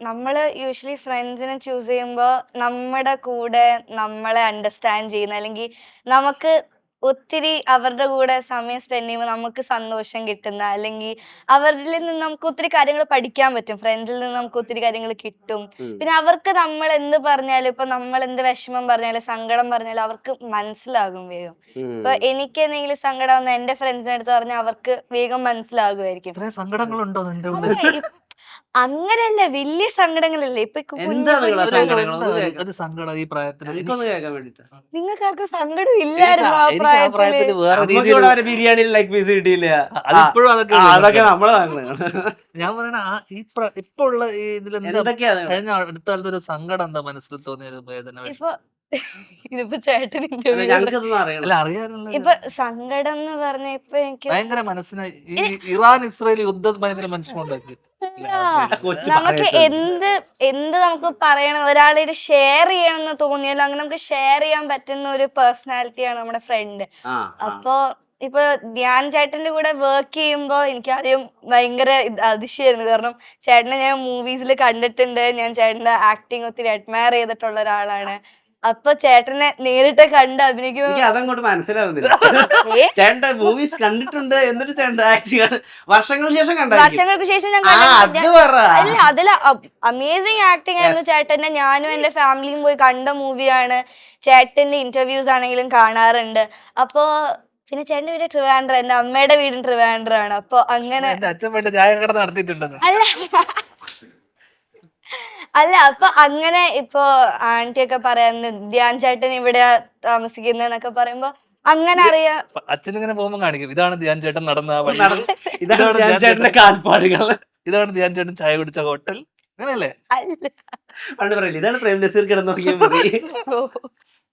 നമ്മള് യൂഷ്വലി ഫ്രണ്ട്സിനെ ചൂസ് ചെയ്യുമ്പോൾ നമ്മുടെ കൂടെ നമ്മളെ അണ്ടർസ്റ്റാൻഡ് ചെയ്യുന്ന അല്ലെങ്കിൽ നമുക്ക് ഒത്തിരി അവരുടെ കൂടെ സമയം സ്പെൻഡ് ചെയ്യുമ്പോൾ നമുക്ക് സന്തോഷം കിട്ടുന്ന അല്ലെങ്കിൽ അവരിൽ നിന്ന് നമുക്ക് ഒത്തിരി കാര്യങ്ങൾ പഠിക്കാൻ പറ്റും. ഫ്രണ്ട്സിൽ നിന്ന് നമുക്ക് ഒത്തിരി കാര്യങ്ങൾ കിട്ടും. ഉം. പിന്നെ അവർക്ക് നമ്മൾ എന്ത് പറഞ്ഞാലും ഇപ്പൊ നമ്മൾ എന്ത് വിഷമം പറഞ്ഞാലും സങ്കടം പറഞ്ഞാലും അവർക്ക് മനസ്സിലാകും വേഗം. ഇപ്പൊ ഉം. എനിക്ക് എന്തെങ്കിലും സങ്കടം വന്ന എന്റെ ഫ്രണ്ട്സിന്റെ അടുത്ത് പറഞ്ഞാൽ അവർക്ക് വേഗം മനസ്സിലാകുമായിരിക്കും. ഇത്രയും സങ്കടങ്ങളുണ്ടോ നിന്റെ അല്ല, ഉള്ളിൽ? അങ്ങനെയല്ല, വലിയ സങ്കടങ്ങളല്ലേ ഇപ്പൊ കുഞ്ഞു എന്താ കുഞ്ഞു നിങ്ങളെ സങ്കടം. സങ്കടങ്ങൾ? ഒരു സങ്കടം ഈ പ്രായത്തിൽ എനിക്കൊന്ന് കേൾക്കാൻ വേണ്ടിട്ട്. നിങ്ങൾക്ക് ആർക്കും സങ്കടം ഇല്ലായിരുന്നു ആ എനിക്ക് ആ പ്രായത്തില്? പ്രായത്തിൽ വേറെ നമുക്ക് രീതിയിൽ ഇവിടെ വരെ ബിരിയാണിയിൽ ലൈക്ക് പീസ് കിട്ടിയില്ല. അതിപ്പോഴും അതൊക്കെ അതൊക്കെ നമ്മളെ സങ്കടങ്ങൾ. ഞാൻ പറയണ ഇപ്പൊ ഉള്ള ഇതിലെന്താ എന്തൊക്കെയാ നിങ്ങള്? കഴിഞ്ഞ അടുത്ത കാലത്ത് ഒരു സങ്കടം എന്താ മനസ്സിൽ തോന്നിയ ഒരു വേദന? ഇപ്പൊ ഇതിപ്പോ ചേട്ടൻ അല്ല, ഇന്റർവ്യൂ ഞങ്ങൾക്കൊന്നും അറിയണം. അല്ല അറിയാനുള്ള ഇപ്പൊ സങ്കടം എന്ന് പറഞ്ഞ ഇപ്പൊ എനിക്ക് ഭയങ്കര മനസ്സിന് ഈ ഇറാൻ ഇസ്രായേൽ യുദ്ധം ഭയങ്കര മനുഷ്യനുണ്ടാക്കി. കൊച്ചു നമുക്ക് പറയട്ടെ. എന്ത് നമുക്ക് പറയണം, ഒരാളോട് ഷെയർ ചെയ്യണം എന്ന് തോന്നിയാലും അങ്ങനെ നമുക്ക് ഷെയർ ചെയ്യാൻ പറ്റുന്ന ഒരു പേഴ്സണാലിറ്റിയാണ് നമ്മുടെ ഫ്രണ്ട്. ആ, ആ. അപ്പൊ ഇപ്പൊ ധ്യാൻ ചേട്ടന്റെ കൂടെ വർക്ക് ചെയ്യുമ്പോ എനിക്ക് ആദ്യം ഭയങ്കര അതിശയായിരുന്നു. കാരണം ചേട്ടനെ ഞാൻ മൂവീസിൽ കണ്ടിട്ടുണ്ട്, ഞാൻ ചേട്ടന്റെ ആക്ടിങ് ഒത്തിരി അഡ്മയർ ചെയ്തിട്ടുള്ള ഒരാളാണ്. അപ്പൊ ചേട്ടനെ നേരിട്ട് കണ്ട് അഭിനയിക്കുമ്പോ എനിക്ക് അതങ്ങോട്ട് മനസ്സിലാവുന്നില്ല. ഏ? ചേട്ടൻ മൂവീസ് കണ്ടിട്ടുണ്ട്, എന്നിട്ട് ചേട്ടൻ ആക്ടിങ് വർഷങ്ങൾക്ക് ശേഷം കണ്ടായിരിക്കും. വർഷങ്ങൾക്ക് ശേഷം ഞാൻ ആ, കണ്ടിട്ടുണ്ട്. അത് പറ. അല്ല, അതില് അമേസിങ് ആക്ടിങ് ആയിരുന്നു ചേട്ടന്റെ. ഞാനും എന്റെ ഫാമിലിയും പോയി കണ്ട മൂവിയാണ്. ചേട്ടന്റെ ഇന്റർവ്യൂസ് ആണെങ്കിലും കാണാറുണ്ട്. അപ്പൊ പിന്നെ ചേട്ടന്റെ വീട് ട്രിവാൻഡ്രം, എന്റെ അമ്മയുടെ വീടും ട്രിവാൻഡ്രം ആണ്. അപ്പൊ അങ്ങനെ എന്റെ അച്ഛൻ വേണ്ട ചായ കട നടത്തിയിട്ടുണ്ടെന്ന്. അല്ല അല്ല അപ്പൊ അങ്ങനെ ഇപ്പൊ ആന്റിയൊക്കെ പറയാന്ന് ധ്യാൻ ചേട്ടൻ ഇവിടെ താമസിക്കുന്നൊക്കെ പറയുമ്പോ അങ്ങനെ അറിയാം. അച്ഛൻ ഇങ്ങനെ പോകുമ്പോ കാണിക്കും, ഇതാണ് ധ്യാൻ ചേട്ടൻ നടന്ന ആ വഴി, ഇതാണ് ഞാൻ ചേട്ടന്റെ കാൽപ്പാടുകൾ. ഇതാണ് ധ്യാൻ ചേട്ടൻ ചായ കുടിച്ച ഹോട്ടൽ, അങ്ങനെയല്ലേ? അല്ല. പണ്ട് പറയില്ല, ഇതാണ് പ്രേം നസീർ കിടന്നുറങ്ങിയ മുറി. ഓ.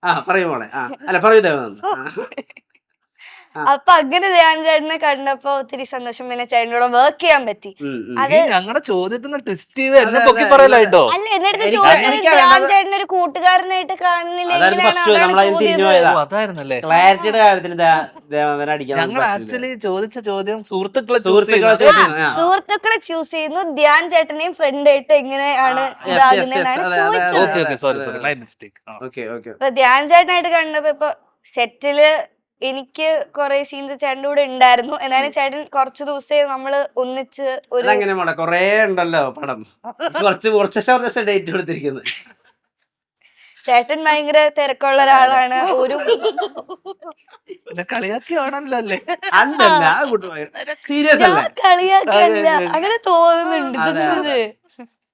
ആ, പറയൂ മോളെ. ആ, അല്ല, പറയൂ ദേവനന്ദ. അപ്പൊ അങ്ങനെ ധ്യാൻ ചേട്ടനെ കണ്ടപ്പോ ഒത്തിരി സന്തോഷം. പിന്നെ ചേട്ടനോട് വർക്ക് ചെയ്യാൻ പറ്റി. അത് നീ ഞങ്ങളുടെ ചോദ്യത്തിന് ട്വിസ്റ്റ് ചെയ്ത് എന്നെ പൊക്കി പറയലായിട്ടോ. അല്ല, എന്റെ അടുത്ത് എനിക്ക് ചോദിച്ചത് എനിക്ക് ധ്യാൻ അറിയാവുന്നത് ചേട്ടൻ ഒരു കൂട്ടുകാരനായിട്ട് കാണുന്നില്ല, അതായത് എങ്ങനെയാണ് first അതാണ് നമ്മളതിന് തിരിഞ്ഞു ചോദ്യം. പോയതാ. അതായിരുന്നല്ലേ? ക്ലാരിറ്റിയുടെ കാര്യത്തിൽ ദേവനന്ദനെ അടിക്കാൻ ഞങ്ങൾ ആക്ച്വലി ചോദിച്ച ചോദ്യം സുഹൃത്തുക്കളെ സുഹൃത്തുക്കളെ choose ചെയ്യുന്നത്. ചോദിച്ചു. സുഹൃത്തുക്കളെ ചൂസ് ചെയ്യുന്നു, ധ്യാൻ ചേട്ടനെയും ഫ്രണ്ട് ആയിട്ട് എങ്ങനെയാണ് ഇതാകുന്നതെന്നാണ് ചോദിച്ചത്. Okay, okay, sorry, my mistake. Okay, okay. ഇപ്പൊ ധ്യാൻ ചേട്ടനായിട്ട് കണ്ടപ്പോ ഇപ്പൊ സെറ്റില് എനിക്ക് കുറെ സീൻസ് ചേട്ടൻ്റെ കൂടെ ഉണ്ടായിരുന്നു. എന്നാലും ചേട്ടൻ കുറച്ച് ദിവസേ നമ്മള് ഒന്നിച്ച് ഒരു അതങ്ങനെ മോളെ, കൊറേ ഉണ്ടല്ലോ പടം. കുറച്ച് ഡേറ്റ് കൊടുത്തിരിക്കുന്നത്. ചേട്ടൻ ഭയങ്കര തിരക്കുള്ള ഒരാളാണ്. ഒരു പിന്നെ കളിയാക്കിയാണല്ലോ അല്ലേ? അല്ലല്ല, സീരിയസ് ഞാൻ അല്ലേ? കളിയാക്കല്ല, അങ്ങനെ തോന്നുന്നുണ്ട്. അതെ, ഇതെന്തത്?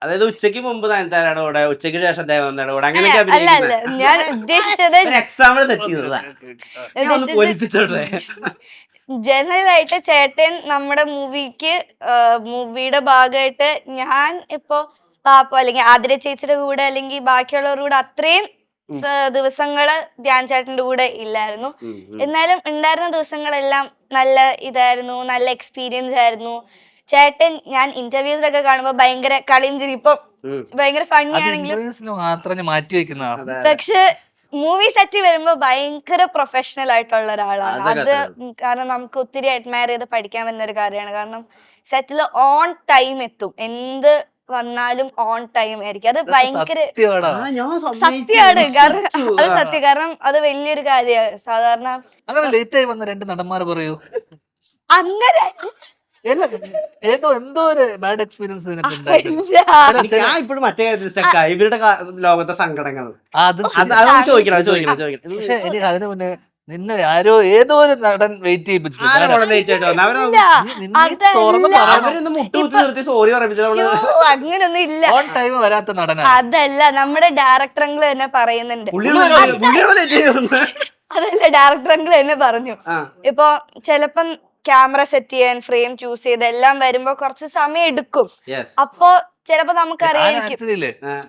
അതായത് ഉച്ചക്ക് മുമ്പ് നയൻതാരയുടെ കൂടെ, ഉച്ചയ്ക്ക് ശേഷം ദേവനന്ദയുടെ കൂടെ, അല്ല അങ്ങനെയൊക്കെ അല്ല, ഞാൻ ഉദ്ദേശിച്ചത് എക്സാമ്പിൾ തെറ്റിയതാ. ഞാൻ ഒന്ന് പൊലിപ്പിച്ചോട്ടെ. ജനറൽ ആയിട്ട് ചേട്ടൻ നമ്മുടെ മൂവിയുടെ ഭാഗമായിട്ട് ഞാൻ ഇപ്പൊ പാപ്പ അല്ലെങ്കിൽ ആതിര ചേച്ചിയുടെ കൂടെ അല്ലെങ്കിൽ ബാക്കിയുള്ളവരുടെ കൂടെ അത്രയും ദിവസങ്ങള് ധ്യാൻ ചേട്ടന്റെ കൂടെ ഇല്ലായിരുന്നു. എന്നാലും ഉണ്ടായിരുന്ന ദിവസങ്ങളെല്ലാം നല്ല ഇതായിരുന്നു, നല്ല എക്സ്പീരിയൻസ് ആയിരുന്നു. ചേട്ടൻ ഞാൻ ഇന്റർവ്യൂസിലൊക്കെ കാണുമ്പോ ഭയങ്കര കളിയും ചിരി, ഇപ്പൊ ഭയങ്കര ഫണ്ണി ആണെങ്കിലും മാത്രം മാറ്റി വെക്കുന്ന, പക്ഷെ മൂവി സെറ്റ് വരുമ്പോ ഭയങ്കര പ്രൊഫഷണൽ ആയിട്ടുള്ള ഒരാളാണ്. അത് കാരണം നമുക്ക് ഒത്തിരി അഡ്മയർ ചെയ്ത് പഠിക്കാൻ പറ്റുന്ന ഒരു കാര്യമാണ്. കാരണം സെറ്റില് ഓൺ ടൈം എത്തും, എന്ത് വന്നാലും ഓൺ ടൈം ആയിരിക്കും. അത് ഭയങ്കര സത്യമാണ്. കാരണം അത് സത്യം, കാരണം അത് വലിയൊരു കാര്യമാണ്. സാധാരണ അങ്ങനെ ലേറ്റ് ആയി വന്ന രണ്ട് നടന്മാർ പറയൂ. അങ്ങനെ എന്തോ ഒരു ബാഡ് എക്സ്പീരിയൻസ് ഞാൻ ഇപ്പോഴും മറ്റേ കാര്യത്തിൽ ഇവരുടെ ലോകത്തെ സങ്കടങ്ങൾ അത്. ചോദിക്കണം. പക്ഷെ എനിക്ക് അതിന് മുന്നേ നിന്നെ ആരോ ഏതോ ഒരു നടൻ വെയിറ്റ് ചെയ്യിപ്പിച്ചു. അവരൊന്ന് മുട്ടുകുത്തി നിർത്തി സോറി പറയിപ്പിച്ചു. അങ്ങനൊന്നും ഇല്ല. ഓൺ ടൈം വരാത്ത നടനാണ്. അതല്ല, നമ്മുടെ ഡയറക്ടർ അങ്കിൾ തന്നെ പറയുന്നുണ്ട്. അതല്ല, ഡയറക്ടർ അങ്കിൾ തന്നെ പറഞ്ഞു, ഇപ്പൊ ചെലപ്പം ക്യാമറ സെറ്റ് ചെയ്യാൻ ഫ്രെയിം ചൂസ് ചെയ്ത് എല്ലാം വരുമ്പോ കുറച്ച് സമയം എടുക്കും. അപ്പൊ ചിലപ്പോ നമുക്ക് അറിയായിരിക്കും,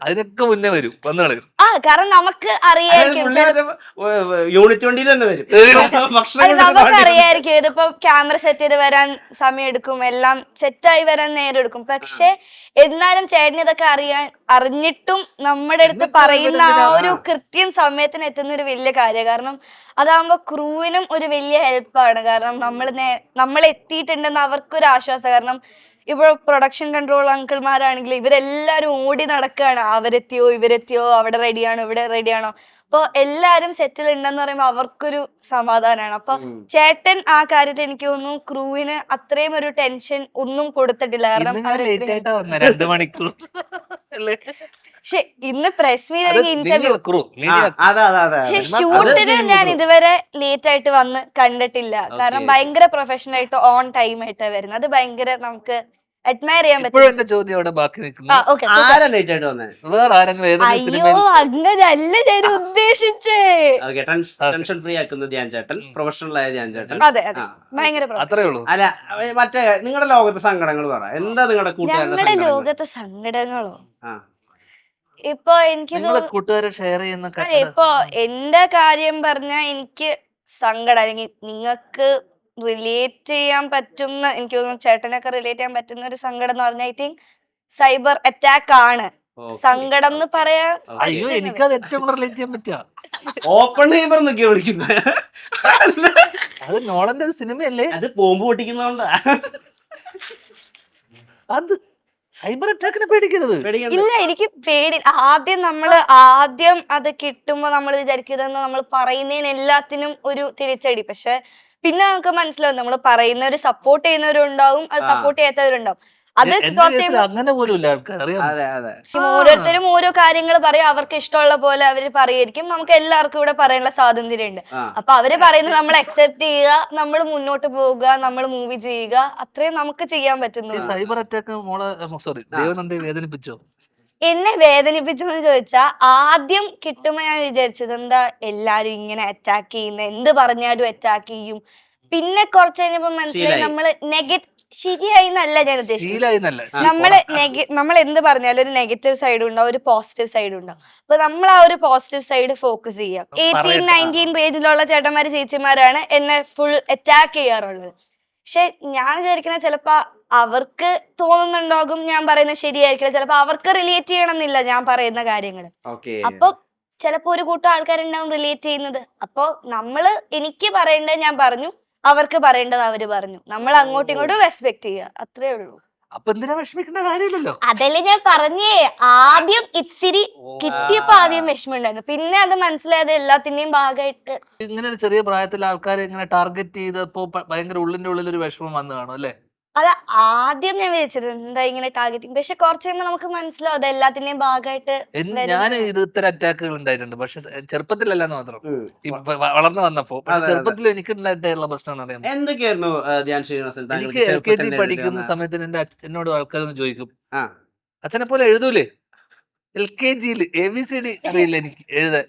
അതിനൊക്കെ മുന്നേ വരും, വന്നു കളയും. കാരണം നമുക്ക് അറിയായിരിക്കും, യൂണിറ്റ് വണ്ടിയിൽ തന്നെ വരും. നമുക്ക് അറിയായിരിക്കും ഇതിപ്പോ ക്യാമറ സെറ്റ് ചെയ്ത് വരാൻ സമയം എടുക്കും, എല്ലാം സെറ്റായി വരാൻ നേരം എടുക്കും. പക്ഷെ എന്നാലും ചേട്ടൻ ഇതൊക്കെ അറിഞ്ഞിട്ടും നമ്മുടെ അടുത്ത് പറയുന്ന ആ ഒരു കൃത്യം സമയത്തിന് എത്തുന്ന ഒരു വലിയ കാര്യം. കാരണം അതാകുമ്പോ ക്രൂവിനും ഒരു വലിയ ഹെൽപ്പാണ്. കാരണം നമ്മൾ എത്തിയിട്ടുണ്ടെന്ന് അവർക്കൊരു ആശ്വാസം. കാരണം ഇപ്പോൾ പ്രൊഡക്ഷൻ കൺട്രോൾ അങ്കിൾമാരാണെങ്കിൽ ഇവരെല്ലാരും ഓടി നടക്കുകയാണ്, അവരെത്തിയോ ഇവരെത്തിയോ, അവിടെ റെഡിയാണോ ഇവിടെ റെഡിയാണോ. അപ്പൊ എല്ലാരും സെറ്റിൽ ഉണ്ടെന്ന് പറയുമ്പോ അവർക്കൊരു സമാധാനമാണ്. അപ്പൊ ചേട്ടൻ ആ കാര്യത്തിൽ എനിക്ക് തോന്നുന്നു ക്രൂവിന് അത്രയും ഒരു ടെൻഷൻ ഒന്നും കൊടുത്തിട്ടില്ല. കാരണം ഇന്ന് ഞാൻ ലേറ്റ് ആയിട്ടാ വന്നെ 2 മണിക്കൂർ അല്ലേ? പക്ഷെ ഇന്ന് പ്രസ് മീറ്റ് അത് അല്ലെങ്കിൽ ഇന്റർവ്യൂ, നിങ്ങൾ crew, media പക്ഷെ ഷൂട്ടിന് ഞാൻ ഇതുവരെ ലേറ്റ് ആയിട്ട് വന്ന് കണ്ടിട്ടില്ല. കാരണം ഭയങ്കര പ്രൊഫഷണൽ ആയിട്ട് ഓൺ ടൈം ആയിട്ടാ വരുന്നത്. അത് ഭയങ്കര നമുക്ക് അഡ്മയർ ചെയ്യാൻ ഇപ്പോഴും പറ്റും. എന്റെ ചോദ്യം അവിടെ ബാക്കി നിൽക്കുന്നു. ഓക്കെ. ആരാ ലേറ്റ് ആയിട്ട് വന്നേ? വേറെ ആരെങ്കിലും ഏതെങ്കിലും അയ്യോ സിനിമയിൽ അങ്ങനല്ല ഞാൻ ഉദ്ദേശിച്ചേ. ടെൻഷൻ ഫ്രീ ആക്കുന്ന ധ്യാൻ ചേട്ടൻ, പ്രൊഫഷണൽ ആയ ധ്യാൻ ചേട്ടൻ. അതെ അതെ, ഭയങ്കര അത്രേ ഉള്ളൂ. അല്ല മറ്റേ നിങ്ങളുടെ ലോകത്തെ സങ്കടങ്ങൾ പറ. എന്താ നിങ്ങളുടെ കൂട്ടുകാരുടെ ഞങ്ങളുടെ സങ്കടങ്ങൾ? ലോകത്തെ സങ്കടങ്ങളോ? ആ. ഇപ്പൊ എനിക്ക് നിങ്ങളെ കൂട്ടുകാരെ ഷെയർ ചെയ്യുന്ന അതെ, ഇപ്പൊ എന്റെ കാര്യം പറഞ്ഞ എനിക്ക് സങ്കടം, അല്ലെങ്കിൽ നിങ്ങൾക്ക് റിലേറ്റ് ചെയ്യാൻ പറ്റുന്ന, എനിക്ക് തോന്നുന്നു ചേട്ടനൊക്കെ റിലേറ്റ് ചെയ്യാൻ പറ്റുന്ന ഒരു സങ്കടം എന്ന് പറഞ്ഞാൽ ഐ തിങ്ക് സൈബർ അറ്റാക്ക് ആണ് സങ്കടം എന്ന് പറയാൻ. അയ്യോ എനിക്കത് ഏറ്റവും കൂടുതൽ റിലേറ്റ് ചെയ്യാൻ പറ്റുക. ഓപ്പൺ ഹൈമർ എന്നൊക്കെ വിളിക്കുന്നത്. അത് നോളന്റെ ഒരു സിനിമയല്ലേ? അത് ബോംബ് പൊട്ടിക്കുന്നോണ്ടാ. അത് സൈബർ അറ്റാക്കിനെ പേടിക്കരുത്. ഇല്ല, എനിക്ക് പേടി. ആദ്യം അത് കിട്ടുമ്പോ നമ്മൾ വിചാരിക്കുന്നത് നമ്മൾ പറയുന്നതിന് എല്ലാത്തിനും ഒരു തിരിച്ചടി. പക്ഷെ പിന്നെ നമുക്ക് മനസ്സിലാവും നമ്മൾ പറയുന്ന ഒരു സപ്പോർട്ട് ചെയ്യുന്നവരുണ്ടാവും, അത് സപ്പോർട്ട് ചെയ്യാത്തവരുണ്ടാവും. അത് അങ്ങനെ പോലും ഇല്ല ആൾക്കാർ, അറിയാം. അതെ അതെ. ഓരോരുത്തരും ഓരോ കാര്യങ്ങൾ പറയും, അവർക്ക് ഇഷ്ടമുള്ള പോലെ അവര് പറയായിരിക്കും. നമുക്ക് എല്ലാവർക്കും ഇവിടെ പറയാനുള്ള സ്വാതന്ത്ര്യം ഉണ്ട്. അപ്പൊ അവര് പറയുന്നത് നമ്മൾ അക്സെപ്റ്റ് ചെയ്യുക, നമ്മൾ മുന്നോട്ട് പോവുക, നമ്മൾ മൂവി ചെയ്യുക, അത്രയും നമുക്ക് ചെയ്യാൻ പറ്റുന്നു. സൈബർ അറ്റാക്ക് മോളെ സോറി ദേവനന്ദയെ വേദനിപ്പിച്ചോ? എന്നെ വേദനിപ്പിച്ചെന്ന് ചോദിച്ചാ, ആദ്യം കിട്ടുമ്പോ ഞാൻ വിചാരിച്ചത് എന്താ എല്ലാരും ഇങ്ങനെ അറ്റാക്ക് ചെയ്യുന്ന, എന്ത് പറഞ്ഞാലും അറ്റാക്ക് ചെയ്യും. പിന്നെ കുറച്ച് കഴിഞ്ഞപ്പോ മനസ്സിലായി നമ്മള് ശരിയായി എന്നല്ല ഞാൻ ഉദ്ദേശിച്ചത്. നമ്മൾ എന്ത് പറഞ്ഞാലും ഒരു നെഗറ്റീവ് സൈഡും ഉണ്ടാവും, ഒരു പോസിറ്റീവ് സൈഡും ഉണ്ടാവും. അപ്പൊ നമ്മൾ ആ ഒരു പോസിറ്റീവ് സൈഡ് ഫോക്കസ് ചെയ്യാം. 18-19 റേഞ്ചിലുള്ള ചേട്ടന്മാര് ചേച്ചിമാരാണ് എന്നെ ഫുൾ അറ്റാക്ക് ചെയ്യാറുള്ളത്. പക്ഷെ ഞാൻ വിചാരിക്കുന്ന ചിലപ്പോ അവർക്ക് തോന്നുന്നുണ്ടാകും ഞാൻ പറയുന്നത് ശരിയായിരിക്കില്ല, ചിലപ്പോ അവർക്ക് റിലേറ്റ് ചെയ്യണമെന്നില്ല ഞാൻ പറയുന്ന കാര്യങ്ങൾ. അപ്പൊ ചിലപ്പോ ഒരു കൂട്ടം ആൾക്കാരുണ്ടാവും റിലേറ്റ് ചെയ്യുന്നത്. അപ്പൊ എനിക്ക് പറയേണ്ടത് ഞാൻ പറഞ്ഞു, അവർക്ക് പറയേണ്ടത് അവര് പറഞ്ഞു. നമ്മൾ അങ്ങോട്ടും ഇങ്ങോട്ടും റെസ്പെക്ട് ചെയ്യുക, അത്രേ ഉള്ളൂ. അപ്പൊ എന്തിനാ വിഷമിക്കേണ്ട കാര്യമില്ലല്ലോ. അതല്ലേ ഞാൻ പറഞ്ഞേ, ആദ്യം ഇത്തിരി കിട്ടിയപ്പോ ആദ്യം വിഷമമുണ്ടായിരുന്നു, പിന്നെ അത് മനസ്സിലായത് എല്ലാത്തിന്റെയും ഭാഗമായിട്ട്. ഇങ്ങനെ ഒരു ചെറിയ പ്രായത്തിൽ ആൾക്കാരെ ഇങ്ങനെ ടാർഗറ്റ് ചെയ്തപ്പോ ഭയങ്കര ഉള്ളിന്റെ ഉള്ളിൽ ഒരു വിഷമം വന്നു കാണും അല്ലേ? അത് ആദ്യം ഞാൻ വിചാരിച്ചത് എന്താ ഇങ്ങനെ ടാർഗറ്റിങ്, പക്ഷെ കുറച്ച് കഴിയുമ്പോൾ നമുക്ക് മനസ്സിലാവും അത് എല്ലാത്തിന്റെയും ഭാഗമായിട്ട്. ഞാൻ ഇത് ഇത്തരം അറ്റാക്കുകൾ ഉണ്ടായിട്ടുണ്ട്, പക്ഷെ ചെറുപ്പത്തിലല്ലെന്ന് മാത്രം, വളർന്നു വന്നപ്പോ. ചെറുപ്പത്തിൽ എനിക്ക് ഉണ്ടായിട്ടുള്ള പ്രശ്നമാണ് അറിയാം. എന്തൊക്കെയായിരുന്നു എനിക്ക് LKG പഠിക്കുന്ന സമയത്ത് എന്നോട് ആൾക്കാരൊന്ന് ചോദിക്കും, അച്ഛനെ പോലെ എഴുതൂലേ? LKG ABCD അറിയില്ല എനിക്ക് എഴുതാൻ.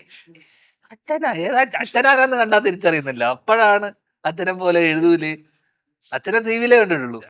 അച്ഛനാരാന്ന് കണ്ടാ തിരിച്ചറിയുന്നില്ല. അപ്പോഴാണ് അച്ഛനെ പോലെ എഴുതൂലേ, അച്ഛനെ TV-ലേ കണ്ടിട്ടുള്ളൂ.